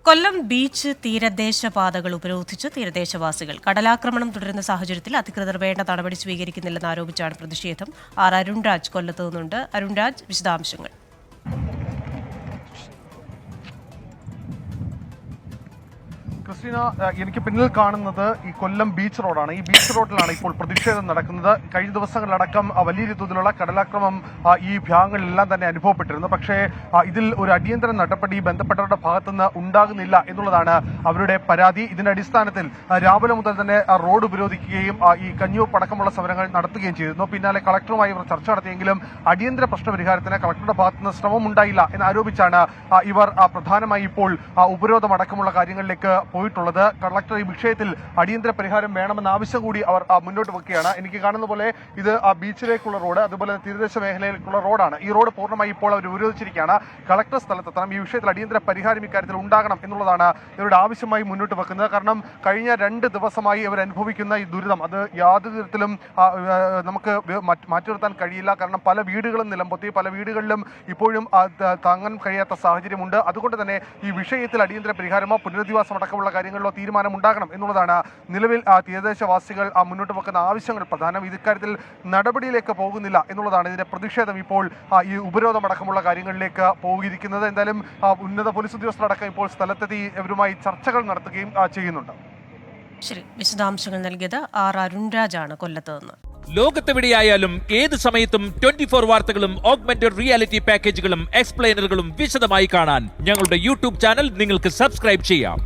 കൊല്ലം beach തീരദേശ പാതകൾ ഉപരോധിച്ച് തീരദേശവാസികൾ. കടലാക്രമണം തുടരുന്ന സാഹചര്യത്തിൽ അധികൃതർ വേണ്ട നടപടി സ്വീകരിക്കുന്നില്ലെന്ന് ആരോപിച്ചാണ് പ്രതിഷേധം. അരുൺരാജ് കൊല്ലത്ത് നിന്നുണ്ട്. അരുൺരാജ്, വിശദാംശങ്ങൾ. ക്രിസ്റ്റീന, എനിക്ക് പിന്നിൽ കാണുന്നത് ഈ കൊല്ലം ബീച്ച് റോഡാണ്. ഈ ബീച്ച് റോഡിലാണ് ഇപ്പോൾ പ്രതിഷേധം നടക്കുന്നത്. കഴിഞ്ഞ ദിവസങ്ങളിലടക്കം വലിയ തോതിലുള്ള കടലാക്രമം ഈ ഭാഗങ്ങളിലെല്ലാം തന്നെ അനുഭവപ്പെട്ടിരുന്നു. പക്ഷേ ഇതിൽ ഒരു അടിയന്തര നടപടി ബന്ധപ്പെട്ടവരുടെ ഭാഗത്തുനിന്ന് ഉണ്ടാകുന്നില്ല എന്നുള്ളതാണ് അവരുടെ പരാതി. ഇതിന്റെ അടിസ്ഥാനത്തിൽ രാവിലെ മുതൽ തന്നെ റോഡ് ഉപരോധിക്കുകയും ഈ കഞ്ഞിവെപ്പ് അടക്കമുള്ള സമരങ്ങൾ നടത്തുകയും ചെയ്തിരുന്നു. പിന്നാലെ കളക്ടറുമായി ഇവർ ചർച്ച നടത്തിയെങ്കിലും അടിയന്തര പ്രശ്നപരിഹാരത്തിന് കളക്ടറുടെ ഭാഗത്തുനിന്ന് ശ്രമമുണ്ടായില്ല എന്നാരോപിച്ചാണ് ഇവർ പ്രധാനമായി ഇപ്പോൾ ഉപരോധം അടക്കമുള്ള കാര്യങ്ങളിലേക്ക് പോയിട്ടുള്ളത്. കളക്ടർ ഈ വിഷയത്തിൽ അടിയന്തര പരിഹാരം വേണമെന്ന ആവശ്യം കൂടി അവർ മുന്നോട്ട് വെക്കുകയാണ്. എനിക്ക് കാണുന്ന പോലെ ഇത് ബീച്ചിലേക്കുള്ള റോഡ്, അതുപോലെ തീരദേശ മേഖലയിലേക്കുള്ള റോഡാണ്. ഈ റോഡ് പൂർണ്ണമായി ഇപ്പോൾ അവർ ഉപരോധിച്ചിരിക്കുകയാണ്. കളക്ടർ സ്ഥലത്തെത്തണം, ഈ വിഷയത്തിൽ അടിയന്തര പരിഹാരം ഇക്കാര്യത്തിൽ ഉണ്ടാകണം എന്നുള്ളതാണ് ഇവരുടെ ആവശ്യമായി മുന്നോട്ട് വെക്കുന്നത്. കാരണം കഴിഞ്ഞ 2 ദിവസമായി ഇവർ അനുഭവിക്കുന്ന ഈ ദുരിതം അത് യാതൊരു തരത്തിലും നമുക്ക് മാറ്റി നിർത്താൻ കഴിയില്ല. കാരണം പല വീടുകളും നിലംപൊത്തി, പല വീടുകളിലും ഇപ്പോഴും താങ്ങാൻ കഴിയാത്ത സാഹചര്യമുണ്ട്. അതുകൊണ്ട് തന്നെ ഈ വിഷയത്തിൽ അടിയന്തര പരിഹാരമോ പുനരധിവാസം അടക്കമുള്ള കാര്യങ്ങളിലോ തീരുമാനമുണ്ടാകണം എന്നുള്ളതാണ് നിലവിൽ തീരദേശവാസികൾ മുന്നോട്ട് വെക്കുന്ന ആവശ്യങ്ങൾ പ്രധാനം. ഇക്കാര്യത്തിൽ നടപടിയിലേക്ക് പോകുന്നില്ല എന്നുള്ളതാണ് ഇതിന്റെ പ്രതിഷേധം ഇപ്പോൾ ഈ ഉപരോധം അടക്കമുള്ള കാര്യങ്ങളിലേക്ക് പോയിരിക്കുന്നത്. എന്തായാലും ഉന്നത പോലീസ് ഉദ്യോഗസ്ഥരടക്കം ഇപ്പോൾ സ്ഥലത്തെത്തി ഇവരുമായി ചർച്ചകൾ നടത്തുകയും ചെയ്യുന്നുണ്ട്. ശരി, വിശദാംശങ്ങൾ നൽകിയത് അരുൺരാജാണ് കൊല്ലത്ത് നിന്ന്. ലോകത്തെവിടെയായാലും ഏത് സമയത്തും 24 വാർത്തകളും ഓഗ്മെന്റഡ് റിയാലിറ്റി പാക്കേജുകളും എക്സ്പ്ലെയിനറുകളും വിശദമായി കാണാൻ ഞങ്ങളുടെ യൂട്യൂബ് ചാനൽ നിങ്ങൾക്ക് സബ്സ്ക്രൈബ് ചെയ്യാം.